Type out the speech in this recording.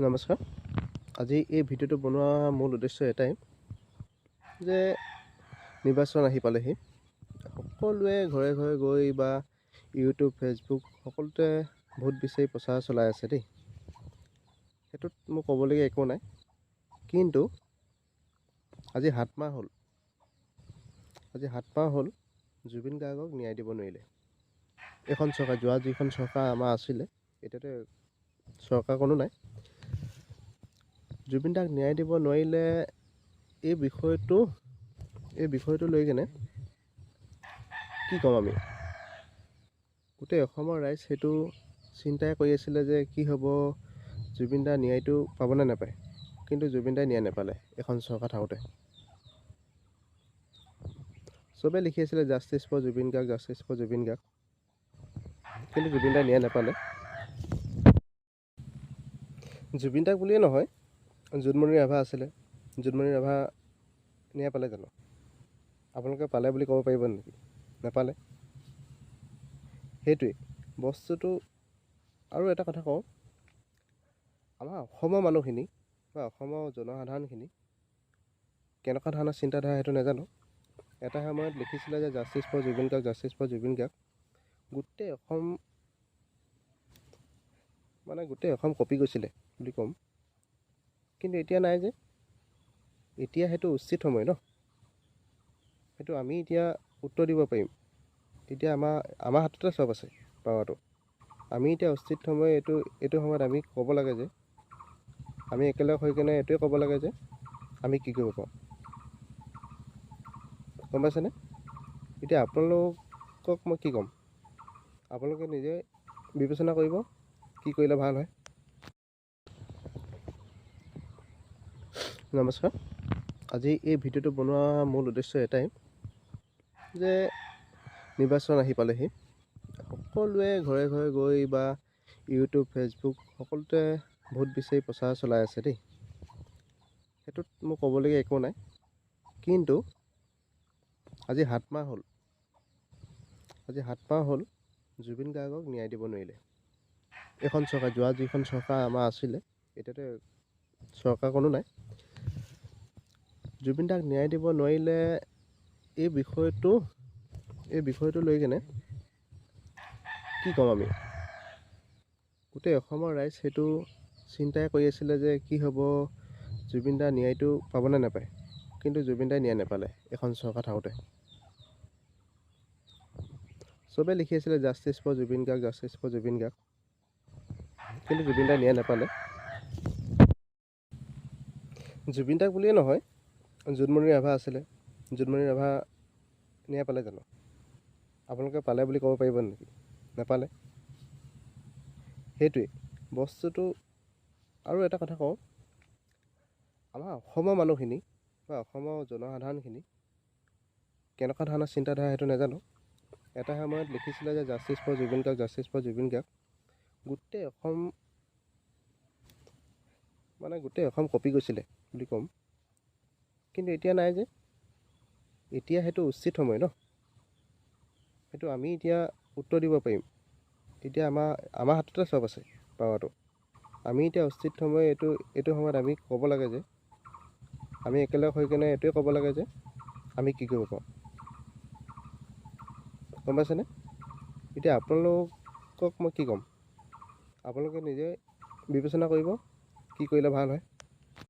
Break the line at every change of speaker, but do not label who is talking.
নমস্কাৰ। আজি এই ভিডিঅ'টো বনোৱা মূল উদ্দেশ্য এটাই যে নিৰ্বাচন আহি পালেহি। সকলোৱে ঘৰে ঘৰে গৈ বা ইউটিউব, ফেচবুক সকলোতে ভোট বিচাৰি প্ৰচাৰ চলাই আছে দেই। সেইটোত মোৰ ক'বলগীয়া একো নাই, কিন্তু আজি 7 মাহ হ'ল জুবিন গাৰ্গক ন্যায় দিব নোৱাৰিলে এখন চৰকাৰ। যিখন চৰকাৰ আমাৰ আছিলে, এতিয়াতো চৰকাৰ কোনো নাই। জুবিন দাক ন্যায় দিব নোৱাৰিলে। এই বিষয়টো লৈ কেনে কি ক'ম আমি? গোটেই অসমৰ ৰাইজ সেইটো চিন্তাই কৰি আছিলে যে কি হ'ব, জুবিন দাৰ ন্যায়টো পাবনে নাপায়। কিন্তু জুবিন দাই ন্যায় নাপালে এখন চৰকাৰ থাকোঁতে। চবে লিখি আছিলে justice for Zubeen Garg, justice for Zubeen Garg, কিন্তু জুবিন দাই ন্যায় নাপালে। জুবিন দাক বুলিয়ে নহয়, জোনমণি ৰাভা আছিলে, জোনমণি ৰাভা ন্যায় পালে জানো? আপোনালোকে পালে বুলি ক'ব পাৰিব নেকি? নাপালে। সেইটোৱেই বস্তুটো। আৰু এটা কথা কওঁ, আমাৰ অসমৰ মানুহখিনি বা অসমৰ জনসাধাৰণখিনি কেনেকুৱা ধৰণৰ চিন্তাধাৰা সেইটো নাজানো। এটা সময়ত লিখিছিলে যে justice for Zubeen Garg, justice for Zubeen Garg. গোটেই অসম কঁপি গৈছিলে বুলি ক'ম। কিন্তু এতিয়া নাই যে। এতিয়া সেইটো উচিত সময় ন, সেইটো আমি এতিয়া উত্তৰ দিব পাৰিম। এতিয়া আমাৰ হাততে চব আছে পাৱাৰটো। আমি এতিয়া উচিত সময় এইটো সময়ত আমি ক'ব লাগে যে, আমি একেলগ হৈ কেনে এইটোৱে ক'ব লাগে যে আমি কি কৰিব পাৰোঁ। গম পাইছেনে? এতিয়া আপোনালোকক মই কি ক'ম, আপোনালোকে নিজে বিবেচনা কৰিব কি কৰিলে ভাল হয়। নমস্কাৰ। আজি এই ভিডিঅ'টো বনোৱা মূল উদ্দেশ্য এটাই যে নিৰ্বাচন আহি পালেহি। সকলোৱে ঘৰে ঘৰে গৈ বা ইউটিউব, ফেচবুক সকলোতে ভোট বিচাৰি প্ৰচাৰ চলাই আছে দেই। সেইটোত মোৰ ক'বলগীয়া একো নাই, কিন্তু আজি 7 মাহ হ'ল জুবিন গাৰ্গক ন্যায় দিব নোৱাৰিলে এখন চৰকাৰ। যিখন চৰকাৰ আমাৰ আছিলে, এতিয়াতো চৰকাৰ কোনো নাই। জুবিন দাক ন্যায় দিব নোৱাৰিলে। এই বিষয়টো লৈ কেনে কি ক'ম আমি? গোটেই অসমৰ ৰাইজ সেইটো চিন্তাই কৰি আছিলে যে কি হ'ব, জুবিন দাৰ ন্যায়টো পাবনে নাপায়। কিন্তু জুবিন দাই ন্যায় নাপালে এখন চৰকাৰ থাকোঁতে। চবে লিখি আছিলে justice for Zubeen Garg, justice for Zubeen Garg, কিন্তু জুবিন দাই ন্যায় নাপালে। জুবিন দাক বুলিয়ে নহয়, জোনমণি ৰাভা আছিলে, জোনমণি ৰাভা ন্যায় পালে জানো? আপোনালোকে পালে বুলি ক'ব পাৰিব নেকি? নাপালে। সেইটোৱেই বস্তুটো। আৰু এটা কথা কওঁ, আমাৰ অসমৰ মানুহখিনি বা অসমৰ জনসাধাৰণখিনি কেনেকুৱা ধৰণৰ চিন্তাধাৰা সেইটো নাজানো। এটা সময়ত লিখিছিলে যে justice for Zubeen Garg, justice for Zubeen Garg. গোটেই অসম কঁপি গৈছিলে বুলি ক'ম। কিন্তু এতিয়া নাই যে। এতিয়া সেইটো উচিত সময় ন, সেইটো আমি এতিয়া উত্তৰ দিব পাৰিম। এতিয়া আমাৰ হাততে চব আছে পাৱাৰটো। আমি এতিয়া উচিত সময় এইটো সময়ত আমি ক'ব লাগে যে, আমি একেলগ হৈ কেনে এইটোৱে ক'ব লাগে যে আমি কি কৰিব পাৰোঁ। গম পাইছেনে? এতিয়া আপোনালোকক মই কি ক'ম, আপোনালোকে নিজে বিবেচনা কৰিব কি কৰিলে ভাল হয়।